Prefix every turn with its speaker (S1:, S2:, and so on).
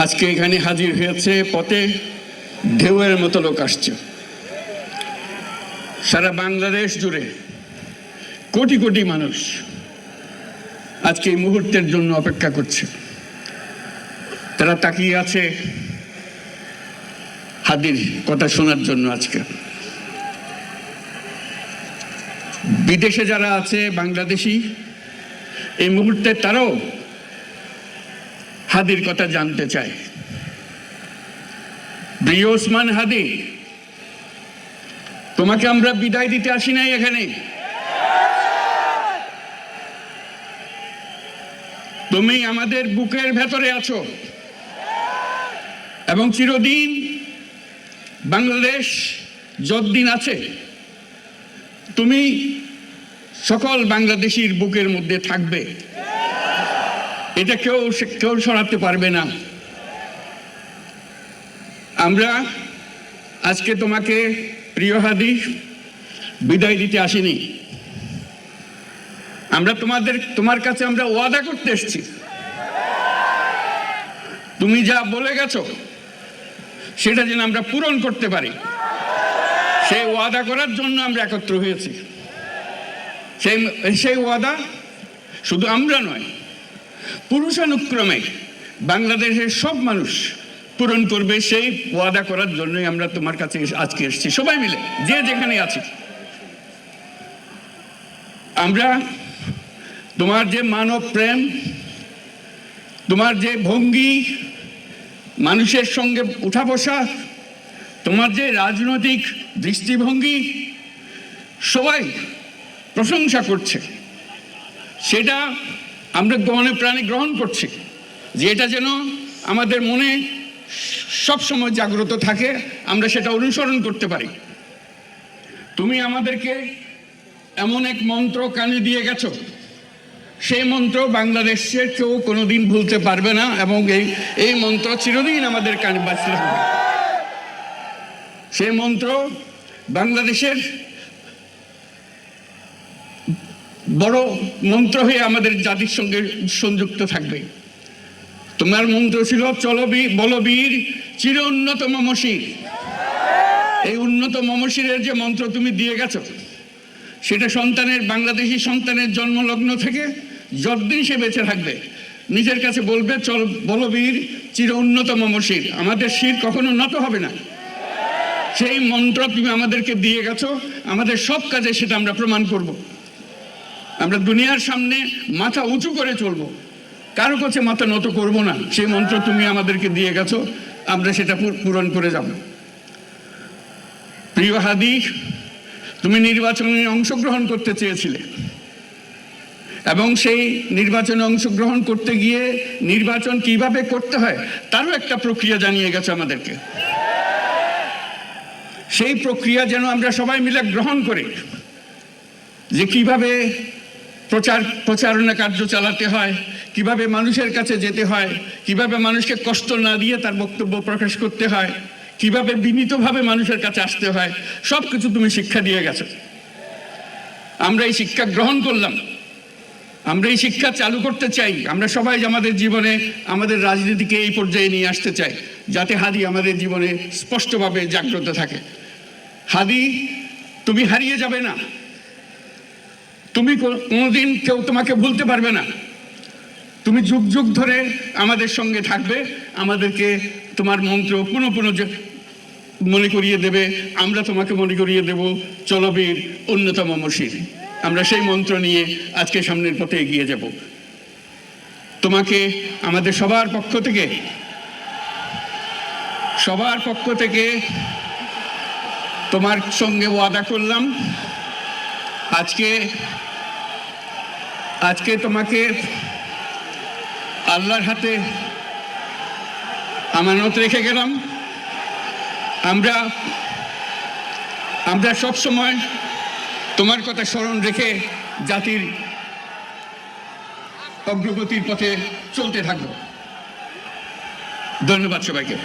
S1: আজকে এখানে হাজির হয়েছে, পথে ঢেউয়ের মতো লোক আসছে। সারা বাংলাদেশ জুড়ে কোটি কোটি মানুষ আজকে এই মুহূর্তের জন্য অপেক্ষা করছে। তারা তাকিয়ে আছে হাদির কথা শোনার জন্য। আজকে বিদেশে যারা আছে বাংলাদেশি, এই মুহূর্তে তারাও হাদির কথা জানতে চায়। প্রিয় ওসমান হাদি, তোমাকে আমরা বিদায় দিতে আসি নাই এখানে। তুমি আমাদের বুকের ভেতরে আছো এবং চিরদিন বাংলাদেশ যতদিন আছে তুমি সকল বাংলাদেশির বুকের মধ্যে থাকবে। এটা কেউ সরাতে পারবে না। আমরা আজকে তোমাকে প্রিয় হাদি বিদায় দিতে আসিনি। আমরা তোমার কাছে আমরা ওয়াদা করতে এসেছি। তুমি যা বলে গেছো সেটা যেন আমরা পূরণ করতে পারি, সেই ওয়াদা করার জন্য আমরা একত্র হয়েছি। সেই ওয়াদা শুধু আমরা নয়, পুরুষানুক্রমে বাংলাদেশের সব মানুষ পূরণ করবে। সেই ওয়াদা করার জন্যই আমরা তোমার কাছে আজকে এসেছি, সবাই মিলে যে যেখানে আছি। আমরা তোমার যে মানব প্রেম, তোমার যে ভঙ্গি, মানুষের সঙ্গে উঠা বসা, তোমার যে রাজনৈতিক দৃষ্টিভঙ্গি, সবাই প্রশংসা করছে। সেটা আমরা মনে প্রাণে গ্রহণ করছি, যে এটা যেন আমাদের মনে সবসময় জাগ্রত থাকে, আমরা সেটা অনুসরণ করতে পারি। তুমি আমাদেরকে এমন এক মন্ত্র কানে দিয়ে গেছো, সেই মন্ত্র বাংলাদেশের কেউ কোনোদিন ভুলতে পারবে না এবং এই মন্ত্র চিরদিন আমাদের কানে বাজতে থাকবে। সেই মন্ত্র বাংলাদেশের বড় মন্ত্র হয়ে আমাদের জাতির সঙ্গে সংযুক্ত থাকবে। তোমার মন্ত্র ছিল চলো বলবীর চির উন্নত মমশির। এই উন্নত মমশিরের যে মন্ত্র তুমি দিয়ে গেছো, সেটা বাংলাদেশি সন্তানের জন্মলগ্ন থেকে যতদিন সে বেঁচে থাকবে নিজের কাছে বলবে চল বলবীর চির উন্নত মমশির, আমাদের শির কখনো নত হবে না। সেই মন্ত্র তুমি আমাদেরকে দিয়ে গেছো, আমাদের সব কাজে সেটা আমরা প্রমাণ করব। আমরা দুনিয়ার সামনে মাথা উঁচু করে চলবো, কারো কাছে মাথা নত করব না। সেই মন্ত্র তুমি আমাদেরকে দিয়ে গেছো, আমরা সেটা পূরণ করে যাব। প্রিয় হাদি, তুমি নির্বাচনে অংশগ্রহণ করতে চেয়েছিলে এবং সেই নির্বাচনে অংশগ্রহণ করতে গিয়ে নির্বাচন কিভাবে করতে হয় তারও একটা প্রক্রিয়া জানিয়ে গেছে আমাদেরকে। সেই প্রক্রিয়া যেন আমরা সবাই মিলে গ্রহণ করি, যে কিভাবে প্রচারণা কার্য চালাতে হয়, কিভাবে মানুষের কাছে যেতে হয়, কিভাবে মানুষকে কষ্ট না দিয়ে তার বক্তব্য প্রকাশ করতে হয়, কিভাবে বিনীতভাবে মানুষের কাছে আসতে হয়, সব কিছু তুমি শিক্ষা দিয়ে গেছো। আমরা এই শিক্ষা গ্রহণ করলাম, আমরা এই শিক্ষা চালু করতে চাই। আমরা সবাই আমাদের জীবনে আমাদের রাজনীতিকে এই পর্যায়ে নিয়ে আসতে চাই, যাতে হাদি আমাদের জীবনে স্পষ্টভাবে জাগ্রত থাকে। হাদি, তুমি হারিয়ে যাবে না, তুমি কোনোদিন কেউ তোমাকে ভুলতে পারবে না। তুমি যুগ যুগ ধরে আমাদের সঙ্গে থাকবে, আমাদেরকে তোমার মন্ত্র পুনঃ মনে করিয়ে দেবে, আমরা তোমাকে মনে করিয়ে দেব চলবীর উন্নতম মমশির। আমরা সেই মন্ত্র নিয়ে আজকে সামনের পথে এগিয়ে যাব। তোমাকে আমাদের সবার পক্ষ থেকে তোমার সঙ্গে ওয়াদা করলাম, আজকে তোমাকে আল্লাহর হাতে আমানত রেখে গেলাম। আমরা সব সময় তোমার কথা স্মরণ রেখে জাতির অগ্রগতির পথে চলতে থাকব। ধন্যবাদ সবাইকে।